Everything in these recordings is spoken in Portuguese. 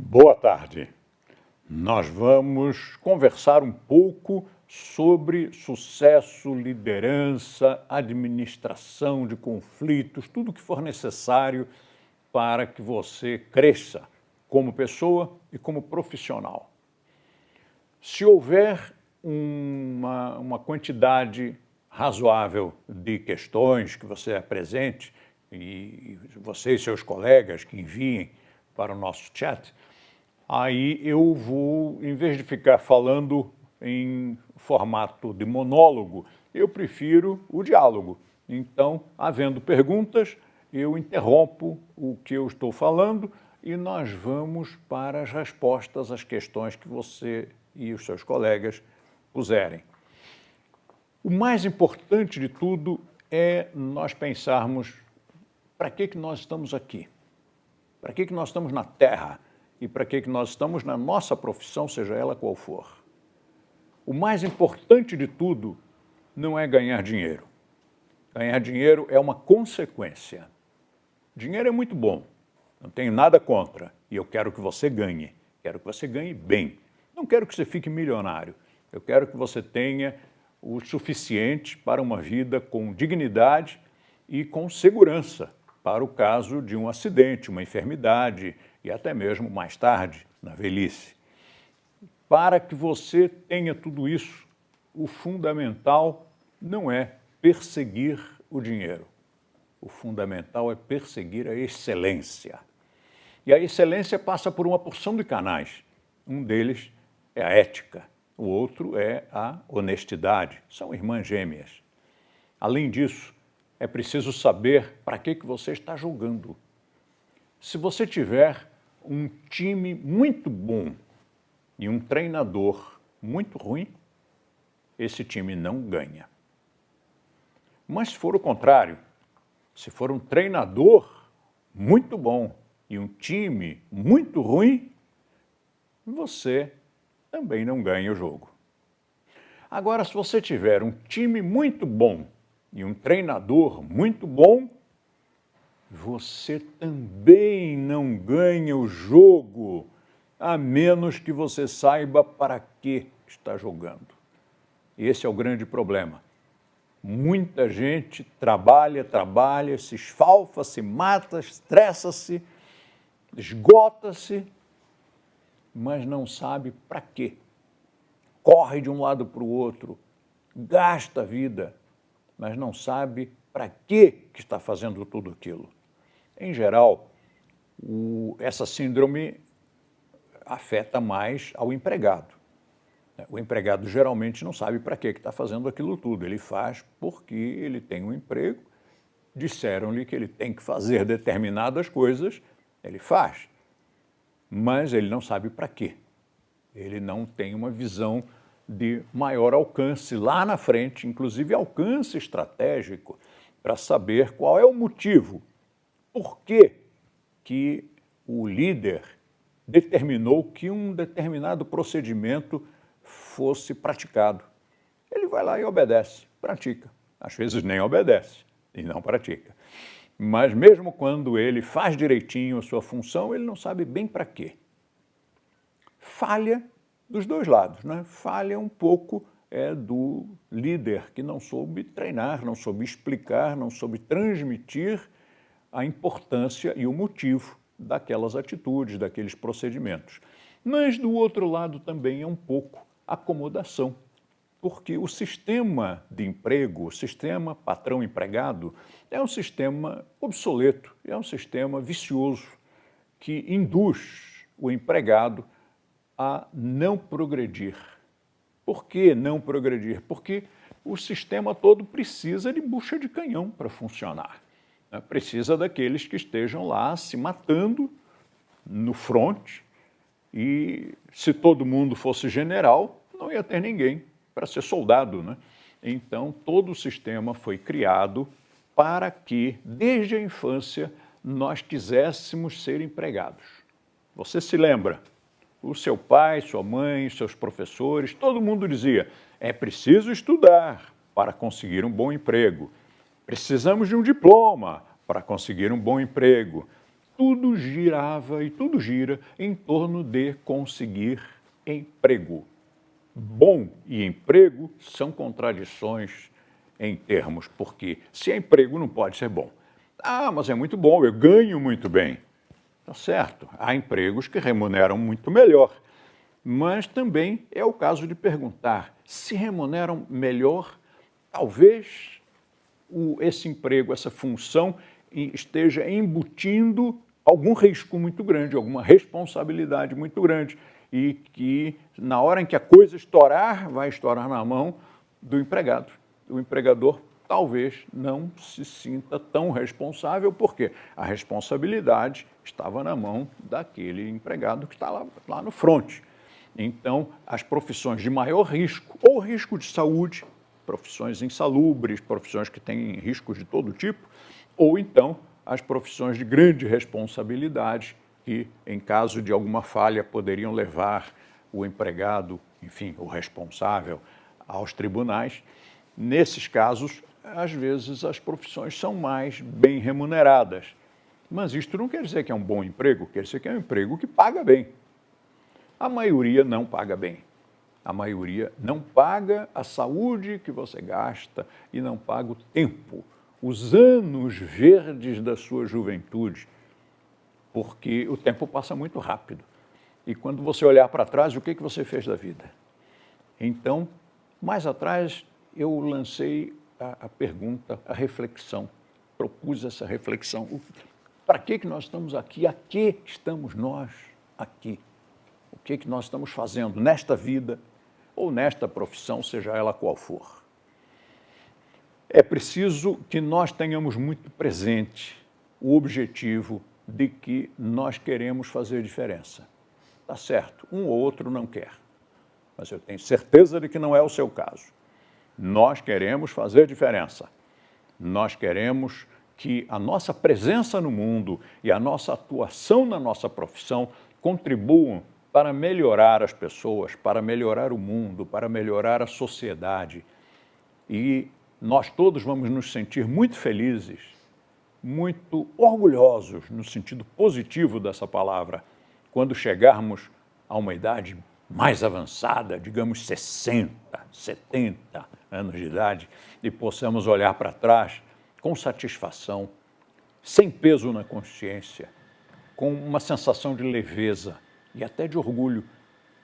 Boa tarde. Nós vamos conversar um pouco sobre sucesso, liderança, administração de conflitos, tudo que for necessário para que você cresça como pessoa e como profissional. Se houver uma quantidade razoável de questões que você apresente, e você e seus colegas que enviem para o nosso chat, aí eu vou, em vez de ficar falando em formato de monólogo, eu prefiro o diálogo. Então, havendo perguntas, eu interrompo o que eu estou falando e nós vamos para as respostas às questões que você e os seus colegas puserem. O mais importante de tudo é nós pensarmos para que nós estamos aqui, para que nós estamos na Terra e para que nós estamos na nossa profissão, seja ela qual for. O mais importante de tudo não é ganhar dinheiro. Ganhar dinheiro é uma consequência. Dinheiro é muito bom, não tenho nada contra, e eu quero que você ganhe. Quero que você ganhe bem. Não quero que você fique milionário. Eu quero que você tenha o suficiente para uma vida com dignidade e com segurança, para o caso de um acidente, uma enfermidade e até mesmo mais tarde, na velhice. Para que você tenha tudo isso, o fundamental não é perseguir o dinheiro. O fundamental é perseguir a excelência. E a excelência passa por uma porção de canais. Um deles é a ética, o outro é a honestidade. São irmãs gêmeas. Além disso, é preciso saber para que você está jogando. Se você tiver um time muito bom e um treinador muito ruim, esse time não ganha. Mas se for o contrário, se for um treinador muito bom e um time muito ruim, você também não ganha o jogo. Agora, se você tiver um time muito bom e um treinador muito bom, você também não ganha o jogo, a menos que você saiba para que está jogando. Esse é o grande problema. Muita gente trabalha, se esfalfa, se mata, estressa-se, esgota-se, mas não sabe para quê. Corre de um lado para o outro, gasta a vida, mas não sabe para que está fazendo tudo aquilo. Em geral, essa síndrome afeta mais ao empregado. O empregado geralmente não sabe para que está fazendo aquilo tudo. Ele faz porque ele tem um emprego, disseram-lhe que ele tem que fazer determinadas coisas, ele faz, mas ele não sabe para quê. Ele não tem uma visão de maior alcance lá na frente, inclusive alcance estratégico, para saber qual é o motivo, por que o líder determinou que um determinado procedimento fosse praticado. Ele vai lá e obedece, pratica. Às vezes nem obedece e não pratica. Mas mesmo quando ele faz direitinho a sua função, ele não sabe bem para quê. Falha dos dois lados, né? Falha um pouco do líder que não soube treinar, não soube explicar, não soube transmitir a importância e o motivo daquelas atitudes, daqueles procedimentos. Mas do outro lado também é um pouco acomodação, porque o sistema de emprego, o sistema patrão-empregado, é um sistema obsoleto, é um sistema vicioso que induz o empregado a não progredir. Por que não progredir? Porque o sistema todo precisa de bucha de canhão para funcionar. Precisa daqueles que estejam lá se matando no fronte e se todo mundo fosse general, não ia ter ninguém para ser soldado, né? Então, todo o sistema foi criado para que, desde a infância, nós quiséssemos ser empregados. Você se lembra? O seu pai, sua mãe, seus professores, todo mundo dizia, é preciso estudar para conseguir um bom emprego. Precisamos de um diploma para conseguir um bom emprego. tudo girava e tudo gira em torno de conseguir emprego. Bom e emprego são contradições em termos, porque se é emprego não pode ser bom. Ah, mas é muito bom, eu ganho muito bem. Tá certo, há empregos que remuneram muito melhor, mas também é o caso de perguntar, se remuneram melhor, talvez esse emprego, essa função esteja embutindo algum risco muito grande, alguma responsabilidade muito grande e que na hora em que a coisa estourar, vai estourar na mão do empregado. O empregador talvez não se sinta tão responsável, porque a responsabilidade estava na mão daquele empregado que está lá no fronte. Então, as profissões de maior risco, ou risco de saúde, profissões insalubres, profissões que têm riscos de todo tipo, ou então as profissões de grande responsabilidade, que, em caso de alguma falha, poderiam levar o empregado, enfim, o responsável, aos tribunais. Nesses casos, às vezes, as profissões são mais bem remuneradas. Mas isto não quer dizer que é um bom emprego, quer dizer que é um emprego que paga bem. A maioria não paga bem. A maioria não paga a saúde que você gasta e não paga o tempo, os anos verdes da sua juventude, porque o tempo passa muito rápido. E quando você olhar para trás, o que você fez da vida? Então, mais atrás, eu lancei a pergunta, a reflexão, propus essa reflexão. Para que nós estamos aqui? A que estamos nós aqui? O que nós estamos fazendo nesta vida ou nesta profissão, seja ela qual for? É preciso que nós tenhamos muito presente o objetivo de que nós queremos fazer diferença. Tá certo, um ou outro não quer, mas eu tenho certeza de que não é o seu caso. Nós queremos fazer diferença. Nós queremos que a nossa presença no mundo e a nossa atuação na nossa profissão contribuam para melhorar as pessoas, para melhorar o mundo, para melhorar a sociedade. E nós todos vamos nos sentir muito felizes, muito orgulhosos, no sentido positivo dessa palavra, quando chegarmos a uma idade mais avançada, digamos 60, 70 anos de idade, e possamos olhar para trás com satisfação, sem peso na consciência, com uma sensação de leveza e até de orgulho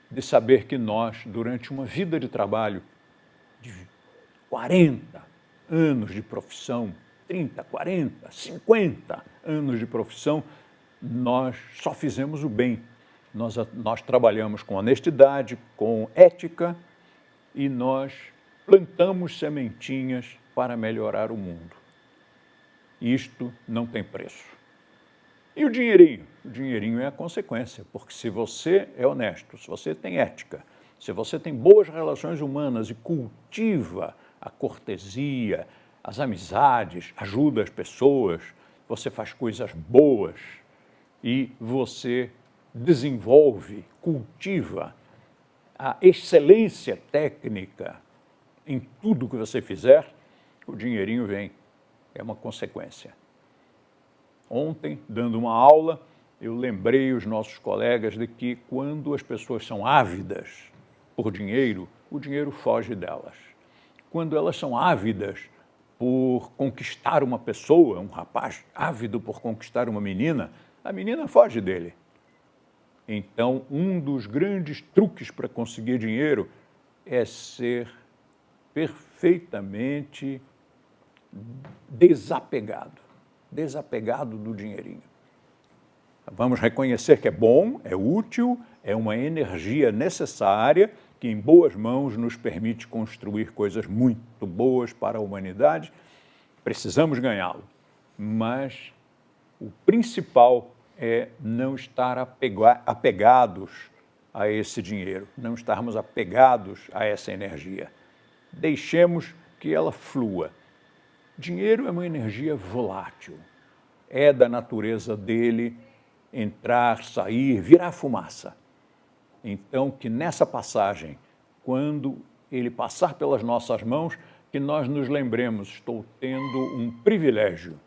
de saber que nós, durante uma vida de trabalho de 40 anos de profissão, 30, 40, 50 anos de profissão, nós só fizemos o bem. Nós trabalhamos com honestidade, com ética e nós plantamos sementinhas para melhorar o mundo. Isto não tem preço. E o dinheirinho? O dinheirinho é a consequência, porque se você é honesto, se você tem ética, se você tem boas relações humanas e cultiva a cortesia, as amizades, ajuda as pessoas, você faz coisas boas e você desenvolve, cultiva a excelência técnica em tudo que você fizer, o dinheirinho vem, é uma consequência. Ontem, dando uma aula, eu lembrei os nossos colegas de que quando as pessoas são ávidas por dinheiro, o dinheiro foge delas. Quando elas são ávidas por conquistar uma pessoa, um rapaz ávido por conquistar uma menina, a menina foge dele. Então, um dos grandes truques para conseguir dinheiro é ser perfeitamente desapegado do dinheirinho. Vamos reconhecer que é bom, é útil, é uma energia necessária que em boas mãos nos permite construir coisas muito boas para a humanidade. Precisamos ganhá-lo, mas o principal é não estar apegados a esse dinheiro, não estarmos apegados a essa energia. Deixemos que ela flua. Dinheiro é uma energia volátil, é da natureza dele entrar, sair, virar fumaça. Então, que nessa passagem, quando ele passar pelas nossas mãos, que nós nos lembremos, estou tendo um privilégio.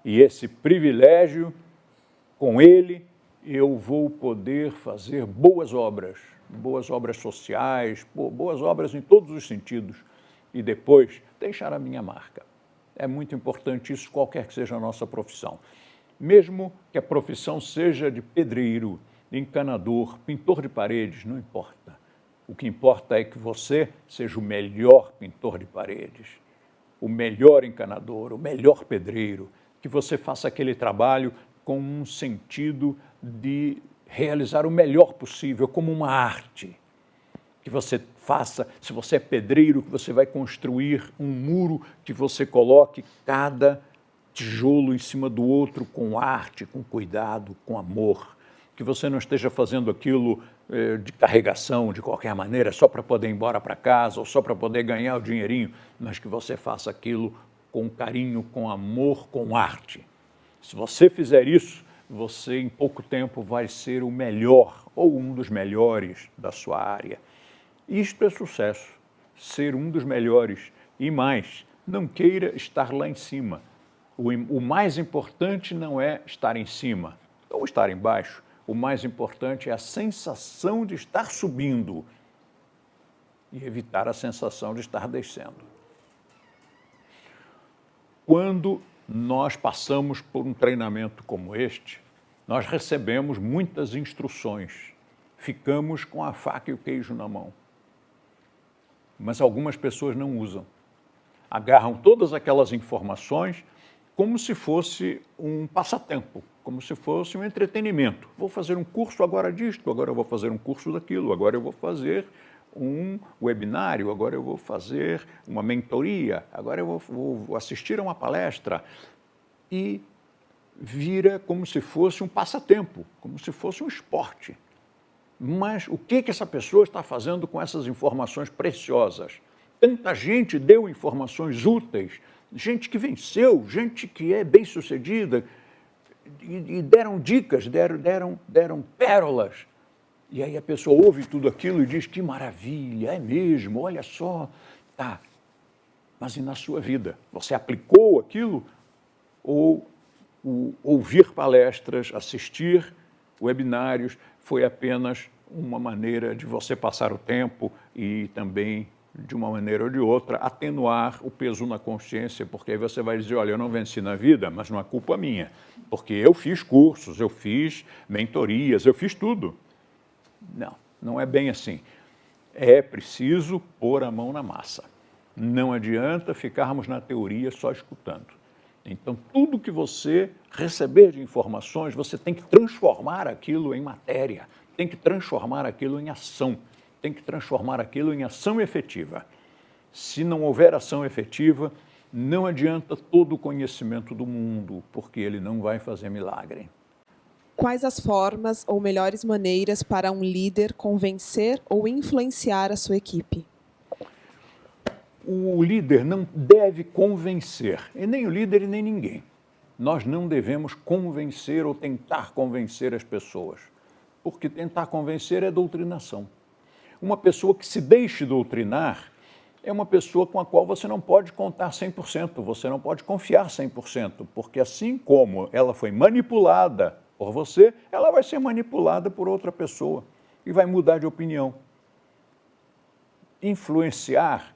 E esse privilégio Com ele, eu vou poder fazer boas obras sociais, boas obras em todos os sentidos, e depois deixar a minha marca. É muito importante isso, qualquer que seja a nossa profissão. Mesmo que a profissão seja de pedreiro, encanador, pintor de paredes, não importa. O que importa é que você seja o melhor pintor de paredes, o melhor encanador, o melhor pedreiro, que você faça aquele trabalho com um sentido de realizar o melhor possível, como uma arte. Que você faça, se você é pedreiro, que você vai construir um muro, que você coloque cada tijolo em cima do outro com arte, com cuidado, com amor. Que você não esteja fazendo aquilo de carregação, de qualquer maneira, só para poder ir embora para casa ou só para poder ganhar o dinheirinho, mas que você faça aquilo com carinho, com amor, com arte. Se você fizer isso, você em pouco tempo vai ser o melhor ou um dos melhores da sua área. Isto é sucesso, ser um dos melhores e mais, não queira estar lá em cima. O mais importante não é estar em cima ou estar embaixo, o mais importante é a sensação de estar subindo e evitar a sensação de estar descendo. Quando nós passamos por um treinamento como este, nós recebemos muitas instruções, ficamos com a faca e o queijo na mão. Mas algumas pessoas não usam. Agarram todas aquelas informações como se fosse um passatempo, como se fosse um entretenimento. Vou fazer um curso agora disto, agora eu vou fazer um curso daquilo, agora eu vou fazer um webinário, agora eu vou fazer uma mentoria, agora eu vou assistir a uma palestra. E vira como se fosse um passatempo, como se fosse um esporte. Mas o que essa pessoa está fazendo com essas informações preciosas? Tanta gente deu informações úteis, gente que venceu, gente que é bem-sucedida, e deram dicas, deram pérolas. E aí a pessoa ouve tudo aquilo e diz, que maravilha, é mesmo, olha só. Tá, mas e na sua vida? Você aplicou aquilo? Ou ouvir palestras, assistir webinários foi apenas uma maneira de você passar o tempo e também, de uma maneira ou de outra, atenuar o peso na consciência, porque aí você vai dizer, olha, eu não venci na vida, mas não é culpa minha, porque eu fiz cursos, eu fiz mentorias, eu fiz tudo. Não, não é bem assim. É preciso pôr a mão na massa. Não adianta ficarmos na teoria só escutando. Então, tudo que você receber de informações, você tem que transformar aquilo em matéria, tem que transformar aquilo em ação, tem que transformar aquilo em ação efetiva. Se não houver ação efetiva, não adianta todo o conhecimento do mundo, porque ele não vai fazer milagre. Quais as formas ou melhores maneiras para um líder convencer ou influenciar a sua equipe? O líder não deve convencer, e nem o líder e nem ninguém. Nós não devemos convencer ou tentar convencer as pessoas, porque tentar convencer é doutrinação. Uma pessoa que se deixe doutrinar é uma pessoa com a qual você não pode contar 100%, você não pode confiar 100%, porque assim como ela foi manipulada por você, ela vai ser manipulada por outra pessoa e vai mudar de opinião. Influenciar,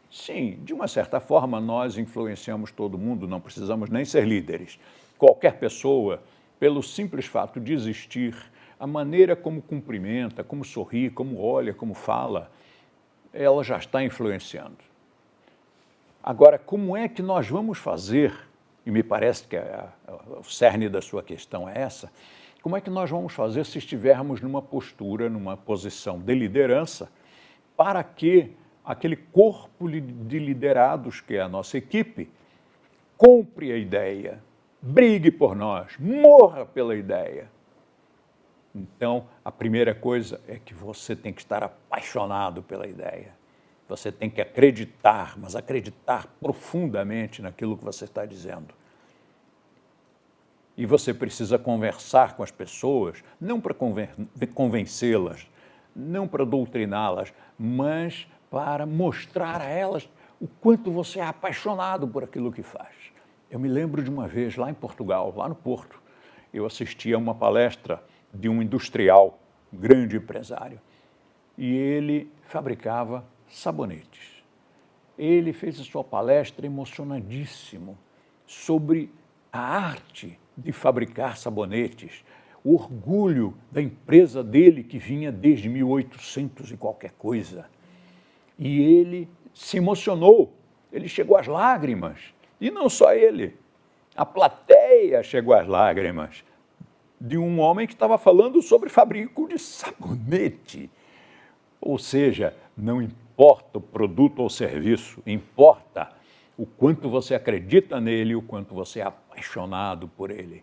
sim, de uma certa forma nós influenciamos todo mundo, não precisamos nem ser líderes. Qualquer pessoa, pelo simples fato de existir, a maneira como cumprimenta, como sorri, como olha, como fala, ela já está influenciando. Agora, como é que nós vamos fazer, e me parece que o cerne da sua questão é essa, como é que nós vamos fazer se estivermos numa postura, numa posição de liderança, para que aquele corpo de liderados, que é a nossa equipe, compre a ideia, brigue por nós, morra pela ideia. Então, a primeira coisa é que você tem que estar apaixonado pela ideia. Você tem que acreditar, mas acreditar profundamente naquilo que você está dizendo. E você precisa conversar com as pessoas, não para convencê-las, não para doutriná-las, mas para mostrar a elas o quanto você é apaixonado por aquilo que faz. Eu me lembro de uma vez lá em Portugal, lá no Porto, eu assisti a uma palestra de um industrial, um grande empresário, e ele fabricava sabonetes. Ele fez a sua palestra emocionadíssimo sobre a arte de fabricar sabonetes, o orgulho da empresa dele que vinha desde 1800 e qualquer coisa. E ele se emocionou, ele chegou às lágrimas, e não só ele, a plateia chegou às lágrimas de um homem que estava falando sobre fabrico de sabonete. Ou seja, não importa o produto ou serviço, importa o quanto você acredita nele, o quanto você é apaixonado por ele.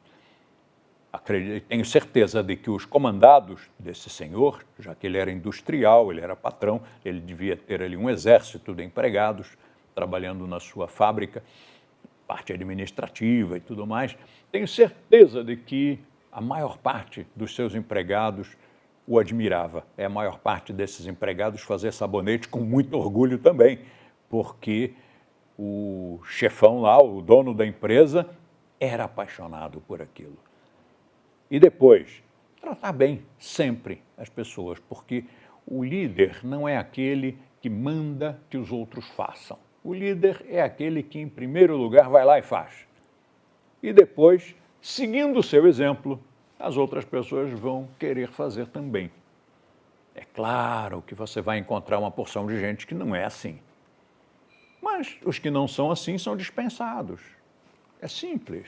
Tenho certeza de que os comandados desse senhor, já que ele era industrial, ele era patrão, ele devia ter ali um exército de empregados trabalhando na sua fábrica, parte administrativa e tudo mais. Tenho certeza de que a maior parte dos seus empregados o admirava. A maior parte desses empregados fazia sabonete com muito orgulho também, porque o chefão lá, o dono da empresa, era apaixonado por aquilo. E depois, tratar bem sempre as pessoas, porque o líder não é aquele que manda que os outros façam. O líder é aquele que, em primeiro lugar, vai lá e faz. E depois, seguindo o seu exemplo, as outras pessoas vão querer fazer também. É claro que você vai encontrar uma porção de gente que não é assim. Mas os que não são assim são dispensados. É simples.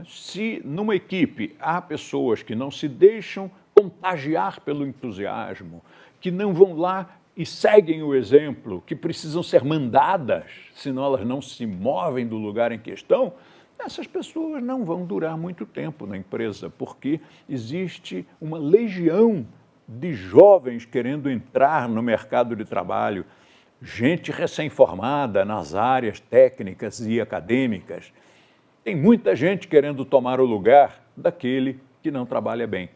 Se numa equipe há pessoas que não se deixam contagiar pelo entusiasmo, que não vão lá e seguem o exemplo, que precisam ser mandadas, senão elas não se movem do lugar em questão, essas pessoas não vão durar muito tempo na empresa, porque existe uma legião de jovens querendo entrar no mercado de trabalho, gente recém-formada nas áreas técnicas e acadêmicas. Tem muita gente querendo tomar o lugar daquele que não trabalha bem.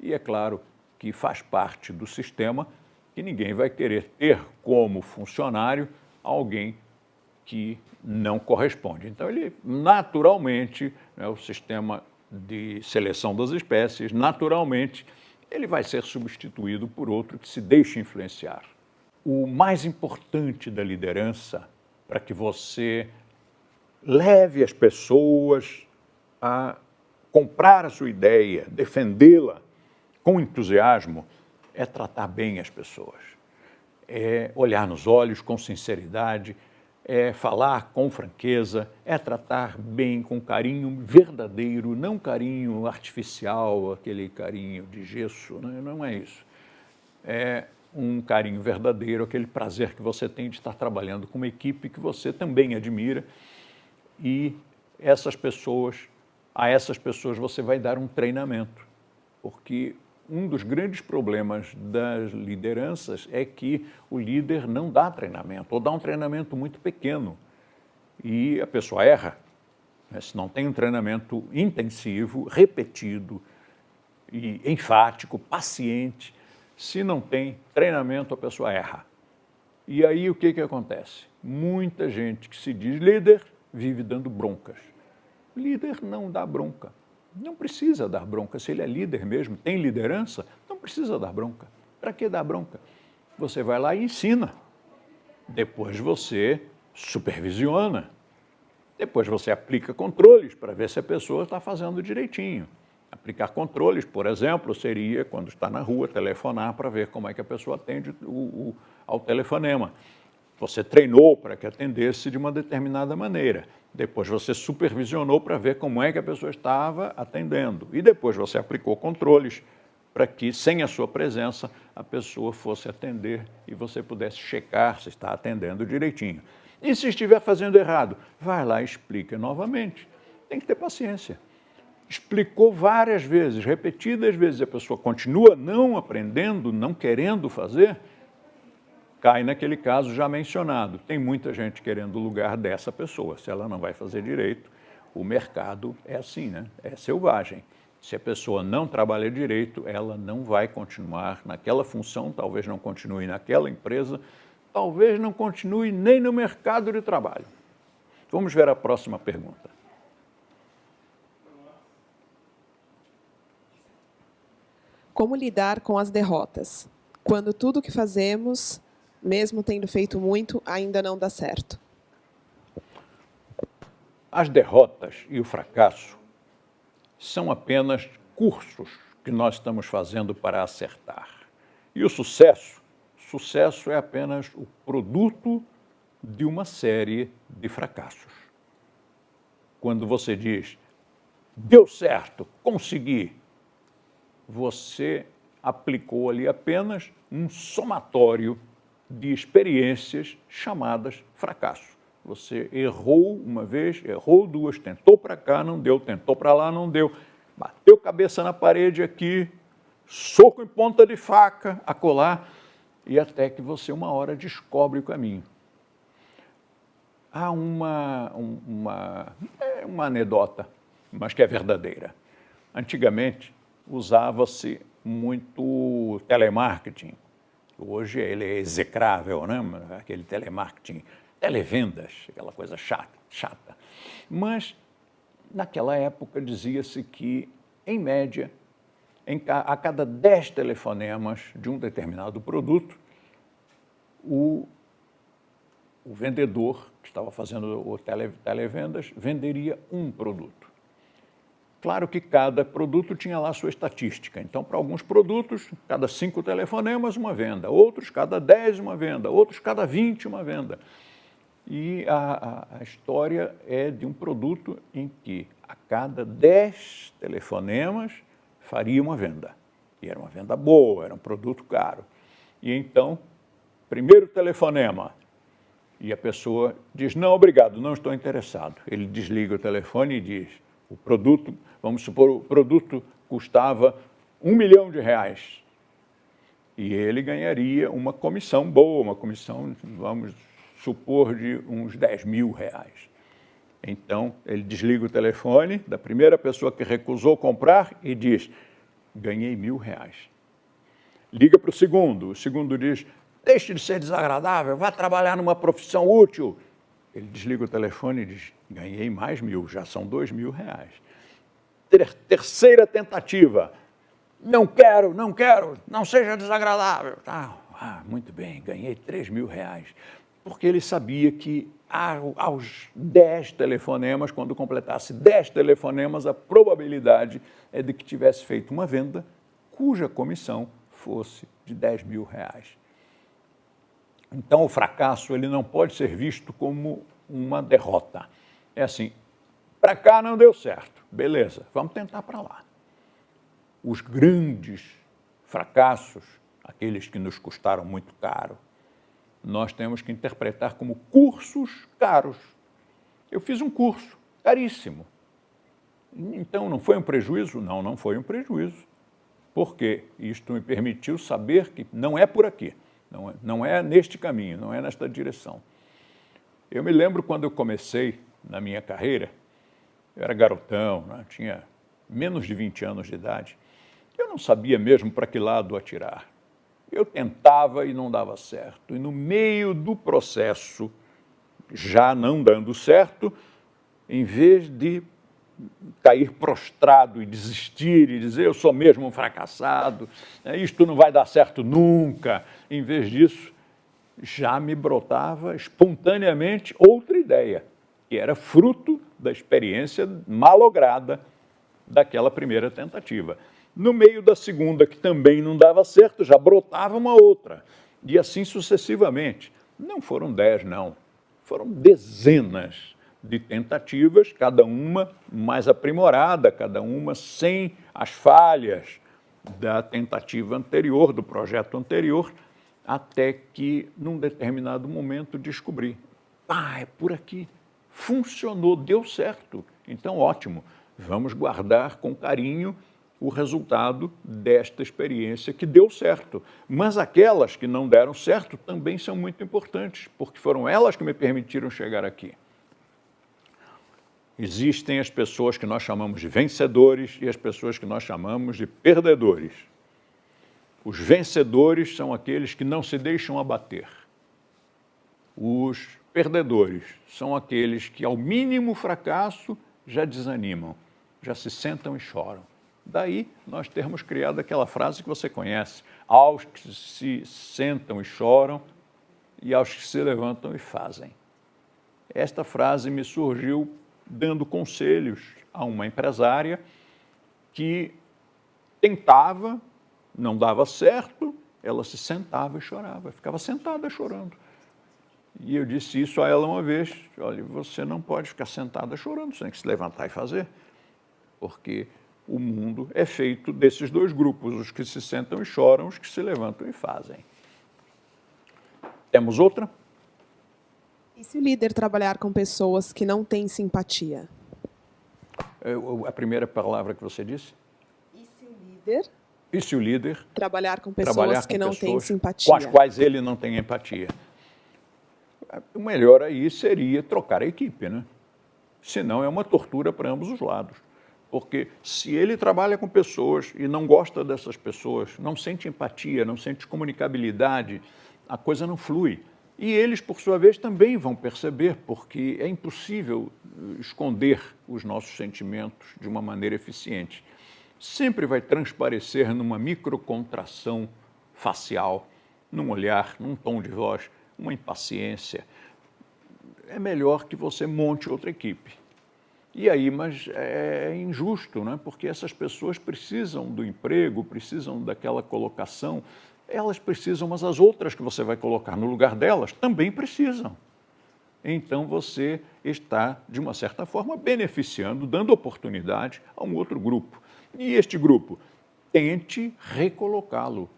E é claro que faz parte do sistema que ninguém vai querer ter como funcionário alguém que não corresponde. Então, ele naturalmente, o sistema de seleção das espécies, naturalmente, ele vai ser substituído por outro que se deixe influenciar. O mais importante da liderança, para que você leve as pessoas a comprar a sua ideia, defendê-la com entusiasmo, é tratar bem as pessoas, é olhar nos olhos com sinceridade, é falar com franqueza, é tratar bem com carinho verdadeiro, não carinho artificial, aquele carinho de gesso, né? Não é isso. É um carinho verdadeiro, aquele prazer que você tem de estar trabalhando com uma equipe que você também admira. E a essas pessoas você vai dar um treinamento, porque um dos grandes problemas das lideranças é que o líder não dá treinamento, ou dá um treinamento muito pequeno, e a pessoa erra, né? Se não tem um treinamento intensivo, repetido, e enfático, paciente, se não tem treinamento, a pessoa erra. E aí o que acontece? Muita gente que se diz líder vive dando broncas. Líder não dá bronca. Não precisa dar bronca. Se ele é líder mesmo, tem liderança, não precisa dar bronca. Para que dar bronca? Você vai lá e ensina. Depois você supervisiona. Depois você aplica controles para ver se a pessoa está fazendo direitinho. Aplicar controles, por exemplo, seria, quando está na rua, telefonar para ver como é que a pessoa atende ao telefonema. Você treinou para que atendesse de uma determinada maneira. Depois você supervisionou para ver como é que a pessoa estava atendendo. E depois você aplicou controles para que, sem a sua presença, a pessoa fosse atender e você pudesse checar se está atendendo direitinho. E se estiver fazendo errado, vai lá e explica novamente. Tem que ter paciência. Explicou várias vezes, repetidas vezes, a pessoa continua não aprendendo, não querendo fazer, cai naquele caso já mencionado. Tem muita gente querendo o lugar dessa pessoa. Se ela não vai fazer direito, o mercado é assim, né? É selvagem. Se a pessoa não trabalha direito, ela não vai continuar naquela função, talvez não continue naquela empresa, talvez não continue nem no mercado de trabalho. Vamos ver a próxima pergunta. Como lidar com as derrotas, quando tudo que fazemos, mesmo tendo feito muito, ainda não dá certo? As derrotas e o fracasso são apenas cursos que nós estamos fazendo para acertar. E o sucesso é apenas o produto de uma série de fracassos. Quando você diz, deu certo, consegui, você aplicou ali apenas um somatório de experiências chamadas fracasso. Você errou uma vez, errou duas, tentou para cá, não deu, tentou para lá, não deu, bateu cabeça na parede aqui, soco em ponta de faca, acolá, e até que você uma hora descobre o caminho. Há uma anedota, mas que é verdadeira. Antigamente, usava-se muito telemarketing. Hoje ele é execrável, né? Aquele telemarketing, televendas, aquela coisa chata. Mas, naquela época, dizia-se que, em média, a cada 10 telefonemas de um determinado produto, o vendedor que estava fazendo o televendas venderia um produto. Claro que cada produto tinha lá sua estatística. Então, para alguns produtos, cada 5 telefonemas, uma venda. Outros, cada 10, uma venda. Outros, cada 20, uma venda. E a história é de um produto em que a cada 10 telefonemas faria uma venda. E era uma venda boa, era um produto caro. E então, primeiro telefonema, e a pessoa diz, não, obrigado, não estou interessado. Ele desliga o telefone e diz, o produto, vamos supor, o produto custava R$1 milhão. E ele ganharia uma comissão boa, uma comissão, vamos supor, de uns R$10 mil. Então, ele desliga o telefone da primeira pessoa que recusou comprar e diz, ganhei R$1.000. Liga para o segundo diz, deixe de ser desagradável, vá trabalhar numa profissão útil. Ele desliga o telefone e diz, ganhei mais R$1.000, já são R$2.000. Terceira tentativa, não quero, não seja desagradável. Muito bem, ganhei R$3.000. Porque ele sabia que aos 10 telefonemas, quando completasse 10 telefonemas, a probabilidade é de que tivesse feito uma venda cuja comissão fosse de R$10.000. Então, o fracasso ele não pode ser visto como uma derrota. É assim, para cá não deu certo, beleza, vamos tentar para lá. Os grandes fracassos, aqueles que nos custaram muito caro, nós temos que interpretar como cursos caros. Eu fiz um curso caríssimo. Então, não foi um prejuízo? Não, não foi um prejuízo. Por quê? Isto me permitiu saber que não é por aqui. Não é neste caminho, não é nesta direção. Eu me lembro quando eu comecei na minha carreira, eu era garotão, né? Tinha menos de 20 anos de idade, eu não sabia mesmo para que lado atirar. Eu tentava e não dava certo. E no meio do processo, já não dando certo, em vez de cair prostrado e desistir e dizer eu sou mesmo um fracassado, isto não vai dar certo nunca. Em vez disso, já me brotava espontaneamente outra ideia, que era fruto da experiência malograda daquela primeira tentativa. No meio da segunda, que também não dava certo, já brotava uma outra. E assim sucessivamente. Não foram 10, não. Foram dezenas de tentativas, cada uma mais aprimorada, cada uma sem as falhas da tentativa anterior, do projeto anterior, até que, num determinado momento, descobri, é por aqui, funcionou, deu certo, então ótimo, vamos guardar com carinho o resultado desta experiência que deu certo. Mas aquelas que não deram certo também são muito importantes, porque foram elas que me permitiram chegar aqui. Existem as pessoas que nós chamamos de vencedores e as pessoas que nós chamamos de perdedores. Os vencedores são aqueles que não se deixam abater. Os perdedores são aqueles que, ao mínimo fracasso, já desanimam, já se sentam e choram. Daí nós termos criado aquela frase que você conhece: aos que se sentam e choram e aos que se levantam e fazem. Esta frase me surgiu dando conselhos a uma empresária que tentava, não dava certo, ela se sentava e chorava, ficava sentada chorando. E eu disse isso a ela uma vez: olha, você não pode ficar sentada chorando, você tem que se levantar e fazer, porque o mundo é feito desses dois grupos, os que se sentam e choram, os que se levantam e fazem. Temos outra? E se o líder trabalhar com pessoas que não têm simpatia? A primeira palavra que você disse? E se o líder E se o líder trabalhar com pessoas que não têm simpatia? Com as quais ele não tem empatia? O melhor aí seria trocar a equipe, né? Senão é uma tortura para ambos os lados. Porque se ele trabalha com pessoas e não gosta dessas pessoas, não sente empatia, não sente comunicabilidade, a coisa não flui. E eles, por sua vez, também vão perceber, porque é impossível esconder os nossos sentimentos de uma maneira eficiente. Sempre vai transparecer numa microcontração facial, num olhar, num tom de voz, uma impaciência. É melhor que você monte outra equipe. E aí, mas é injusto, né? Porque essas pessoas precisam do emprego, precisam daquela colocação, elas precisam, mas as outras que você vai colocar no lugar delas também precisam. Então você está, de uma certa forma, beneficiando, dando oportunidade a um outro grupo. E este grupo, tente recolocá-lo.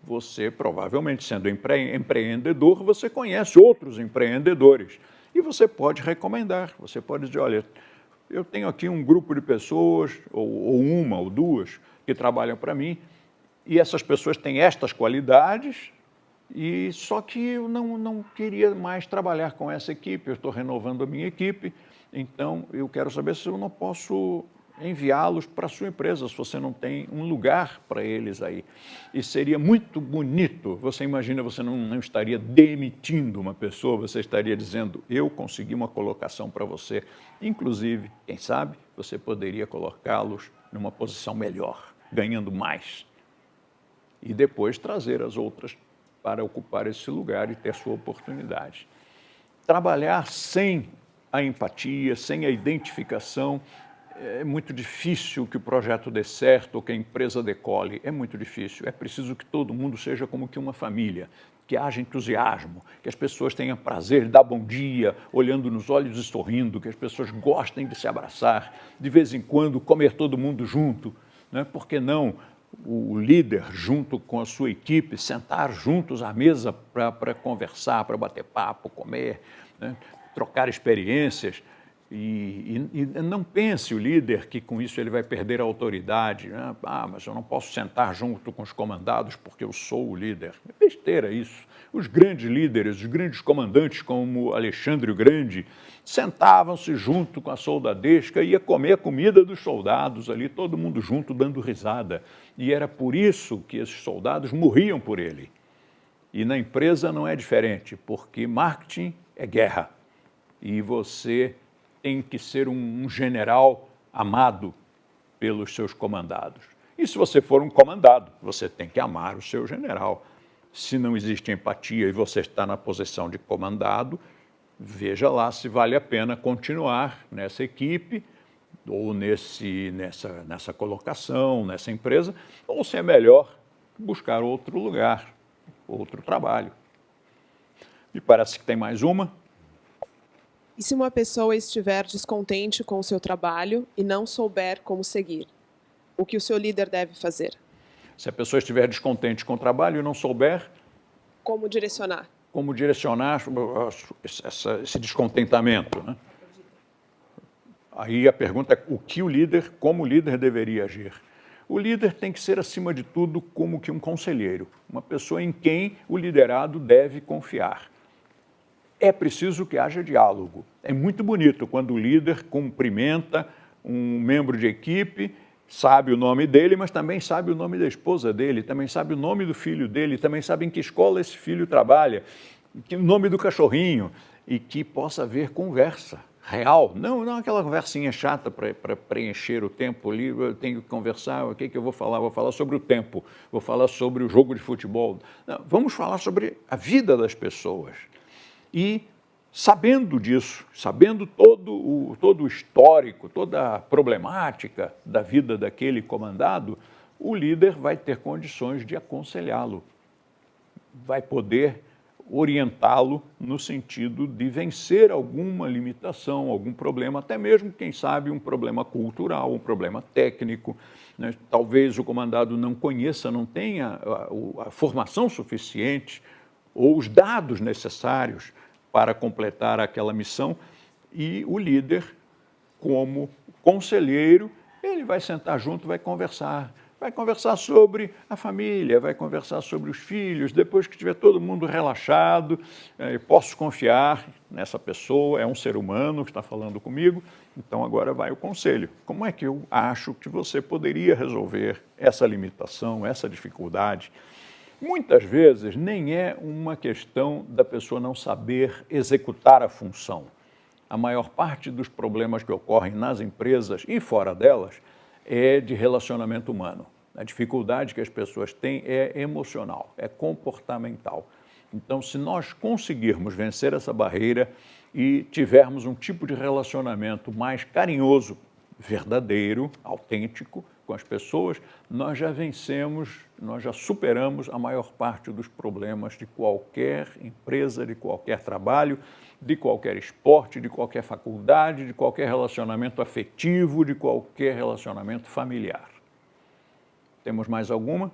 Você, provavelmente, sendo empreendedor, você conhece outros empreendedores. E você pode recomendar, você pode dizer: olha, eu tenho aqui um grupo de pessoas, ou uma ou duas, que trabalham para mim, e essas pessoas têm estas qualidades, e só que eu não queria mais trabalhar com essa equipe, eu estou renovando a minha equipe, então eu quero saber se eu não posso enviá-los para a sua empresa, se você não tem um lugar para eles aí. E seria muito bonito, você imagina, você não estaria demitindo uma pessoa, você estaria dizendo: eu consegui uma colocação para você. Inclusive, quem sabe, você poderia colocá-los numa posição melhor, ganhando mais. E depois trazer as outras para ocupar esse lugar e ter sua oportunidade. Trabalhar sem a empatia, sem a identificação, é muito difícil que o projeto dê certo ou que a empresa decole, é muito difícil. É preciso que todo mundo seja como que uma família, que haja entusiasmo, que as pessoas tenham prazer de dar bom dia, olhando nos olhos e sorrindo, que as pessoas gostem de se abraçar, de vez em quando comer todo mundo junto, né? Por que não o líder, junto com a sua equipe, sentar juntos à mesa para conversar, para bater papo, comer, né? Trocar experiências? E não pense o líder que com isso ele vai perder a autoridade, né? Mas eu não posso sentar junto com os comandados porque eu sou o líder. É besteira isso. Os grandes líderes, os grandes comandantes como Alexandre o Grande, sentavam-se junto com a soldadesca e ia comer a comida dos soldados ali, todo mundo junto dando risada. E era por isso que esses soldados morriam por ele. E na empresa não é diferente, porque marketing é guerra. E você tem que ser um general amado pelos seus comandados. E se você for um comandado, você tem que amar o seu general. Se não existe empatia e você está na posição de comandado, veja lá se vale a pena continuar nessa equipe ou nessa colocação, nessa empresa, ou se é melhor buscar outro lugar, outro trabalho. Me parece que tem mais uma. E se uma pessoa estiver descontente com o seu trabalho e não souber como seguir? O que o seu líder deve fazer? Se a pessoa estiver descontente com o trabalho e não souber... Como direcionar? Como direcionar esse descontentamento, né? Aí a pergunta é: o que o líder, como o líder deveria agir? O líder tem que ser, acima de tudo, como que um conselheiro, uma pessoa em quem o liderado deve confiar. É preciso que haja diálogo. É muito bonito quando o líder cumprimenta um membro de equipe, sabe o nome dele, mas também sabe o nome da esposa dele, também sabe o nome do filho dele, também sabe em que escola esse filho trabalha, o nome do cachorrinho, e que possa haver conversa, real, não aquela conversinha chata para preencher o tempo ali, eu tenho que conversar, o que eu vou falar? Vou falar sobre o tempo, vou falar sobre o jogo de futebol. Não, vamos falar sobre a vida das pessoas. E sabendo disso, sabendo todo o histórico, toda a problemática da vida daquele comandado, o líder vai ter condições de aconselhá-lo, vai poder orientá-lo no sentido de vencer alguma limitação, algum problema, até mesmo, quem sabe, um problema cultural, um problema técnico, né? Talvez o comandado não conheça, não tenha a formação suficiente ou os dados necessários para completar aquela missão, e o líder, como conselheiro, ele vai sentar junto, vai conversar sobre a família, vai conversar sobre os filhos. Depois que estiver todo mundo relaxado, eu posso confiar nessa pessoa, é um ser humano que está falando comigo, então agora vai o conselho. Como é que eu acho que você poderia resolver essa limitação, essa dificuldade? Muitas vezes nem é uma questão da pessoa não saber executar a função. A maior parte dos problemas que ocorrem nas empresas e fora delas é de relacionamento humano. A dificuldade que as pessoas têm é emocional, é comportamental. Então, se nós conseguirmos vencer essa barreira e tivermos um tipo de relacionamento mais carinhoso, verdadeiro, autêntico com as pessoas, nós já vencemos, nós já superamos a maior parte dos problemas de qualquer empresa, de qualquer trabalho, de qualquer esporte, de qualquer faculdade, de qualquer relacionamento afetivo, de qualquer relacionamento familiar. Temos mais alguma?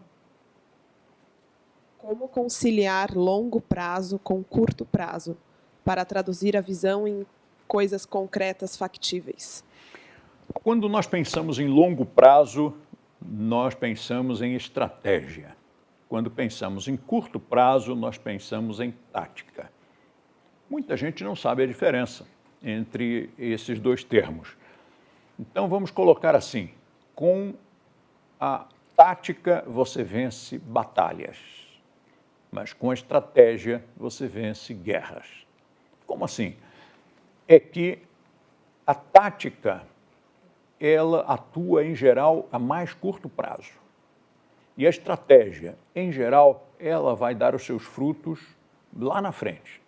Como conciliar longo prazo com curto prazo, para traduzir a visão em coisas concretas factíveis? Quando nós pensamos em longo prazo, nós pensamos em estratégia. Quando pensamos em curto prazo, nós pensamos em tática. Muita gente não sabe a diferença entre esses dois termos. Então, vamos colocar assim: com a tática você vence batalhas, mas com a estratégia você vence guerras. Como assim? É que a tática, ela atua, em geral, a mais curto prazo. E a estratégia, em geral, ela vai dar os seus frutos lá na frente.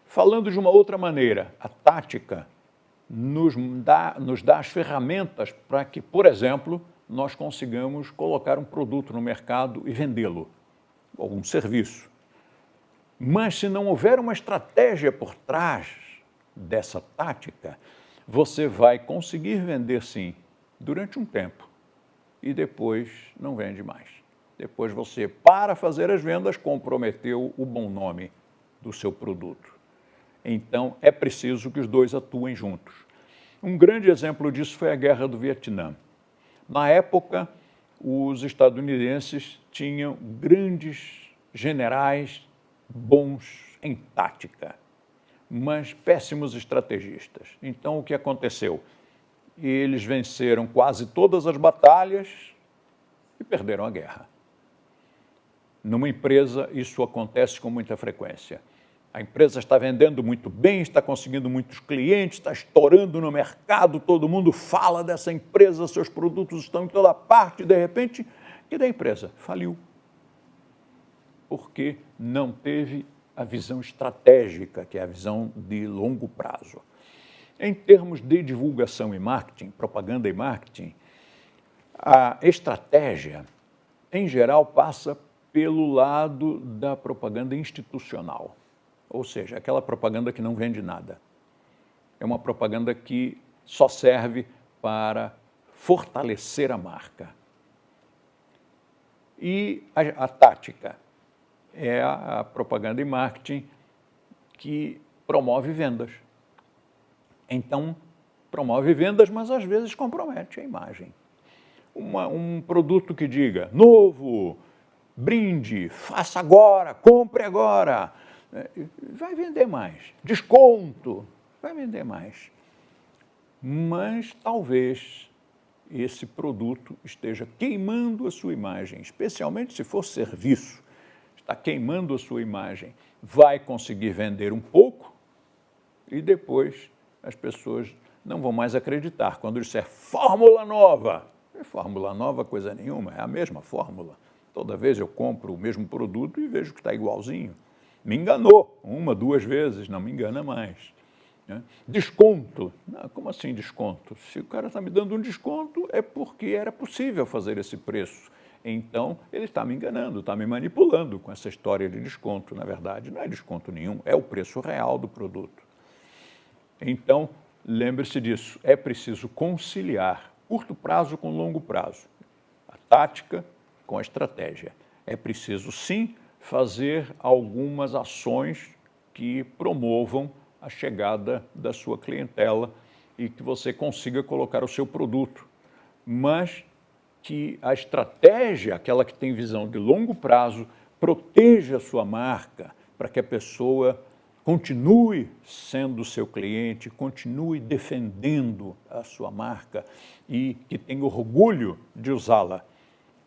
Falando de uma outra maneira, a tática nos dá as ferramentas para que, por exemplo, nós consigamos colocar um produto no mercado e vendê-lo, ou um serviço. Mas se não houver uma estratégia por trás dessa tática, você vai conseguir vender sim, durante um tempo, e depois não vende mais. Depois você, para fazer as vendas, comprometeu o bom nome do seu produto. Então, é preciso que os dois atuem juntos. Um grande exemplo disso foi a Guerra do Vietnã. Na época, os estadunidenses tinham grandes generais bons em tática, mas péssimos estrategistas. Então, o que aconteceu? Eles venceram quase todas as batalhas e perderam a guerra. Numa empresa, isso acontece com muita frequência. A empresa está vendendo muito bem, está conseguindo muitos clientes, está estourando no mercado, todo mundo fala dessa empresa, seus produtos estão em toda parte, de repente, e da empresa? Faliu. Porque não teve a visão estratégica, que é a visão de longo prazo. Em termos de divulgação e marketing, propaganda e marketing, a estratégia, em geral, passa pelo lado da propaganda institucional. Ou seja, aquela propaganda que não vende nada. É uma propaganda que só serve para fortalecer a marca. E a tática é a propaganda e marketing que promove vendas. Então, promove vendas, mas às vezes compromete a imagem. Um produto que diga, novo, brinde, faça agora, compre agora, vai vender mais. Desconto, vai vender mais. Mas talvez esse produto esteja queimando a sua imagem, especialmente se for serviço, está queimando a sua imagem. Vai conseguir vender um pouco e depois as pessoas não vão mais acreditar. Quando disser fórmula nova, não é fórmula nova coisa nenhuma, é a mesma fórmula. Toda vez eu compro o mesmo produto e vejo que está igualzinho. Me enganou 1, 2 vezes, não me engana mais. Né? Desconto. Não, como assim desconto? Se o cara está me dando um desconto, é porque era possível fazer esse preço. Então, ele está me enganando, está me manipulando com essa história de desconto. Na verdade, não é desconto nenhum, é o preço real do produto. Então, lembre-se disso, é preciso conciliar curto prazo com longo prazo, a tática com a estratégia. É preciso, sim, fazer algumas ações que promovam a chegada da sua clientela e que você consiga colocar o seu produto, mas que a estratégia, aquela que tem visão de longo prazo, proteja a sua marca para que a pessoa continue sendo seu cliente, continue defendendo a sua marca e que tenha orgulho de usá-la.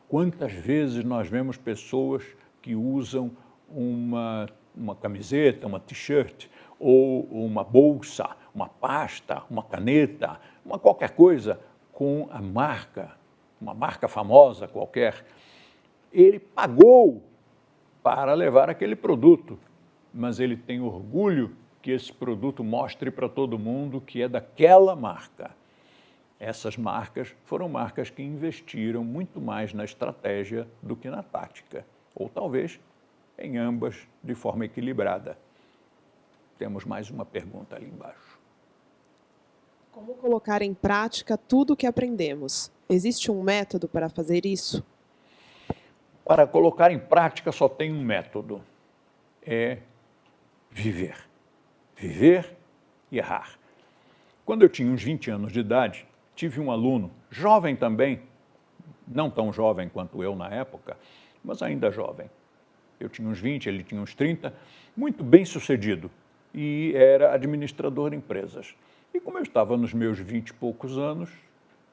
Quantas vezes nós vemos pessoas que usam uma camiseta, uma t-shirt, ou uma bolsa, uma pasta, uma caneta, qualquer coisa com a marca, uma marca famosa qualquer. Ele pagou para levar aquele produto, mas ele tem orgulho que esse produto mostre para todo mundo que é daquela marca. Essas marcas foram marcas que investiram muito mais na estratégia do que na tática, ou talvez em ambas de forma equilibrada. Temos mais uma pergunta ali embaixo. Como colocar em prática tudo o que aprendemos? Existe um método para fazer isso? Para colocar em prática só tem um método, é viver. Viver e errar. Quando eu tinha uns 20 anos de idade, tive um aluno, jovem também, não tão jovem quanto eu na época, mas ainda jovem. Eu tinha uns 20, ele tinha uns 30, muito bem sucedido e era administrador de empresas. E como eu estava nos meus 20 e poucos anos,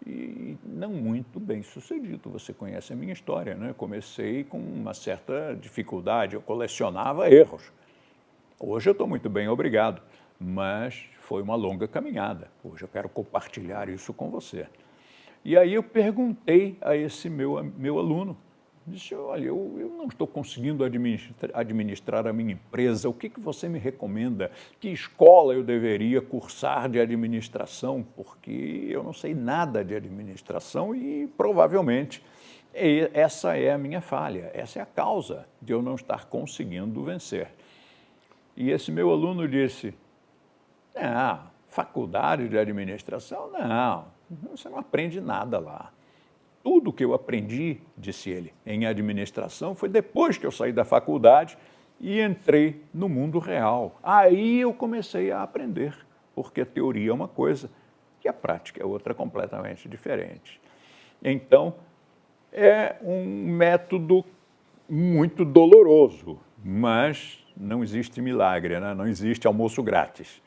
e não muito bem sucedido, você conhece a minha história, né? Comecei com uma certa dificuldade, eu colecionava erros. Hoje eu estou muito bem, obrigado, mas foi uma longa caminhada. Hoje eu quero compartilhar isso com você. E aí eu perguntei a esse meu aluno, disse, olha, eu não estou conseguindo administrar a minha empresa, o que você me recomenda? Que escola eu deveria cursar de administração? Porque eu não sei nada de administração e provavelmente essa é a minha falha, essa é a causa de eu não estar conseguindo vencer. E esse meu aluno disse, faculdade de administração, não, você não aprende nada lá. Tudo que eu aprendi, disse ele, em administração foi depois que eu saí da faculdade e entrei no mundo real. Aí eu comecei a aprender, porque a teoria é uma coisa e a prática é outra completamente diferente. Então, é um método muito doloroso, mas não existe milagre, né? Não existe almoço grátis.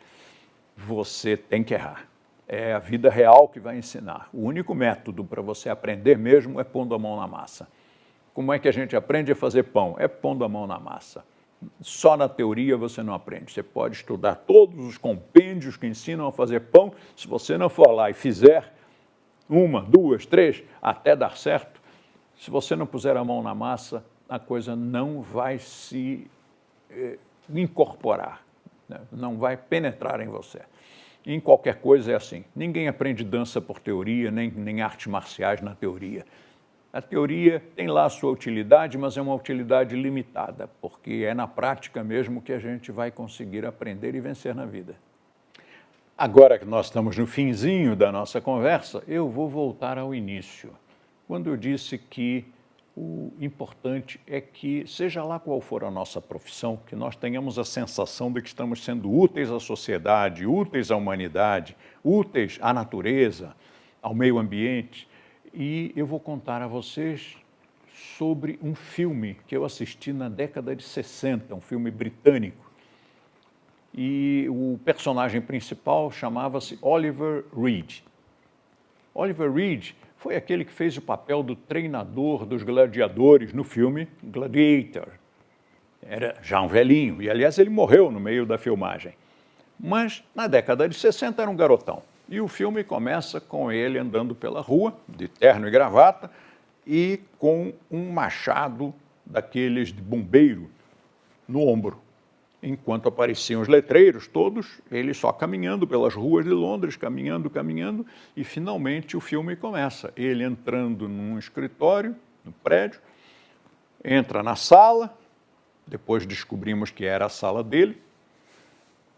Você tem que errar. É a vida real que vai ensinar. O único método para você aprender mesmo é pondo a mão na massa. Como é que a gente aprende a fazer pão? É pondo a mão na massa. Só na teoria você não aprende. Você pode estudar todos os compêndios que ensinam a fazer pão. Se você não for lá e fizer 1, 2, 3, até dar certo, se você não puser a mão na massa, a coisa não vai se incorporar, né? Não vai penetrar em você. Em qualquer coisa é assim. Ninguém aprende dança por teoria, nem artes marciais na teoria. A teoria tem lá a sua utilidade, mas é uma utilidade limitada, porque é na prática mesmo que a gente vai conseguir aprender e vencer na vida. Agora que nós estamos no finzinho da nossa conversa, eu vou voltar ao início, quando eu disse que o importante é que, seja lá qual for a nossa profissão, que nós tenhamos a sensação de que estamos sendo úteis à sociedade, úteis à humanidade, úteis à natureza, ao meio ambiente. E eu vou contar a vocês sobre um filme que eu assisti na década de 60, um filme britânico. E o personagem principal chamava-se Oliver Reed. Oliver Reed foi aquele que fez o papel do treinador dos gladiadores no filme Gladiator. Era já um velhinho, e aliás ele morreu no meio da filmagem. Mas na década de 60 era um garotão. E o filme começa com ele andando pela rua, de terno e gravata, e com um machado daqueles de bombeiro no ombro. Enquanto apareciam os letreiros todos, ele só caminhando pelas ruas de Londres, caminhando, e finalmente o filme começa. Ele entrando num escritório, no prédio, entra na sala, depois descobrimos que era a sala dele,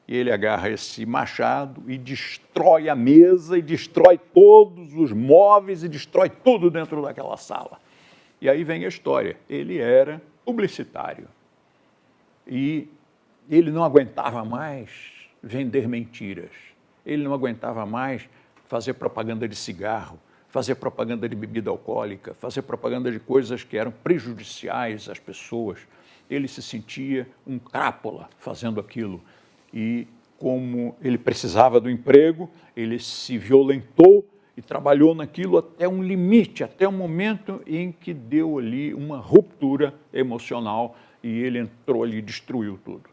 e ele agarra esse machado e destrói a mesa, e destrói todos os móveis, e destrói tudo dentro daquela sala. E aí vem a história. Ele era publicitário. E ele não aguentava mais vender mentiras. Ele não aguentava mais fazer propaganda de cigarro, fazer propaganda de bebida alcoólica, fazer propaganda de coisas que eram prejudiciais às pessoas. Ele se sentia um crápula fazendo aquilo. E como ele precisava do emprego, ele se violentou e trabalhou naquilo até um limite, até um momento em que deu ali uma ruptura emocional e ele entrou ali e destruiu tudo.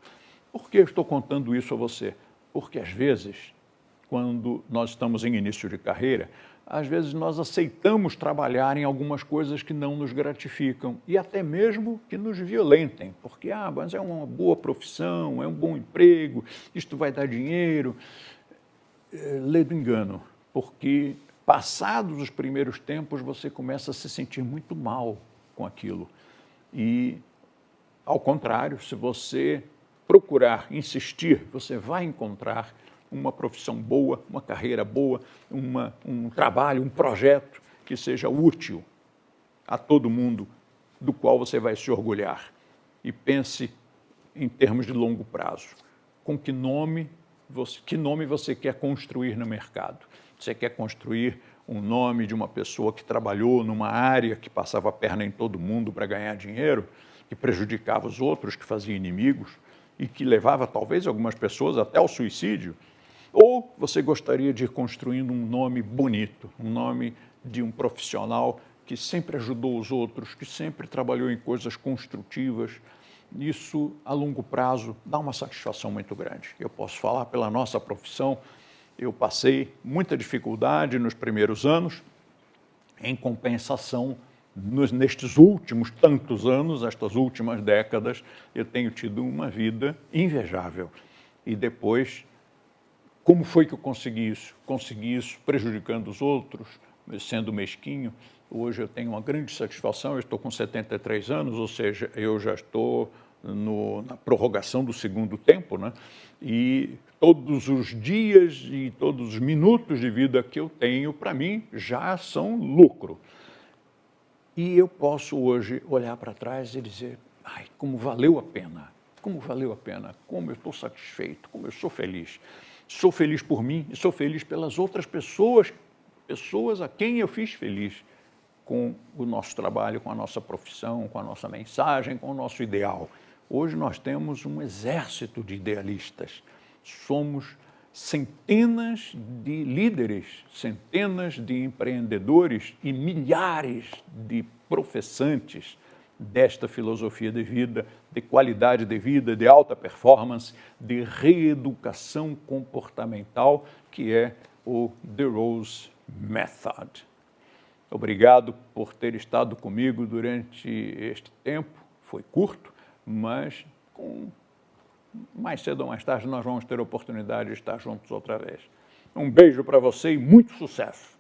Por que eu estou contando isso a você? Porque às vezes, quando nós estamos em início de carreira, às vezes nós aceitamos trabalhar em algumas coisas que não nos gratificam e até mesmo que nos violentem, porque, mas é uma boa profissão, é um bom emprego, isto vai dar dinheiro. Lê do engano, porque passados os primeiros tempos você começa a se sentir muito mal com aquilo. E, ao contrário, se você procurar, insistir, você vai encontrar uma profissão boa, uma carreira boa, um trabalho, um projeto que seja útil a todo mundo, do qual você vai se orgulhar. E pense em termos de longo prazo. Com que nome você quer construir no mercado? Você quer construir um nome de uma pessoa que trabalhou numa área que passava a perna em todo mundo para ganhar dinheiro, que prejudicava os outros, que fazia inimigos e que levava talvez algumas pessoas até ao suicídio? Ou você gostaria de ir construindo um nome bonito, um nome de um profissional que sempre ajudou os outros, que sempre trabalhou em coisas construtivas? Isso, a longo prazo, dá uma satisfação muito grande. Eu posso falar pela nossa profissão, eu passei muita dificuldade nos primeiros anos, em compensação, nestes últimos tantos anos, estas últimas décadas, eu tenho tido uma vida invejável. E depois, como foi que eu consegui isso? Consegui isso prejudicando os outros, sendo mesquinho. Hoje eu tenho uma grande satisfação, eu estou com 73 anos, ou seja, eu já estou na prorrogação do segundo tempo, né? E todos os dias e todos os minutos de vida que eu tenho, para mim, já são lucro. E eu posso hoje olhar para trás e dizer, como valeu a pena, como valeu a pena, como eu estou satisfeito, como eu sou feliz. Sou feliz por mim e sou feliz pelas outras pessoas a quem eu fiz feliz com o nosso trabalho, com a nossa profissão, com a nossa mensagem, com o nosso ideal. Hoje nós temos um exército de idealistas. Somos centenas de líderes, centenas de empreendedores e milhares de professantes desta filosofia de vida, de qualidade de vida, de alta performance, de reeducação comportamental, que é o The Rose Method. Obrigado por ter estado comigo durante este tempo. Foi curto, mas mais cedo ou mais tarde nós vamos ter a oportunidade de estar juntos outra vez. Um beijo para você e muito sucesso!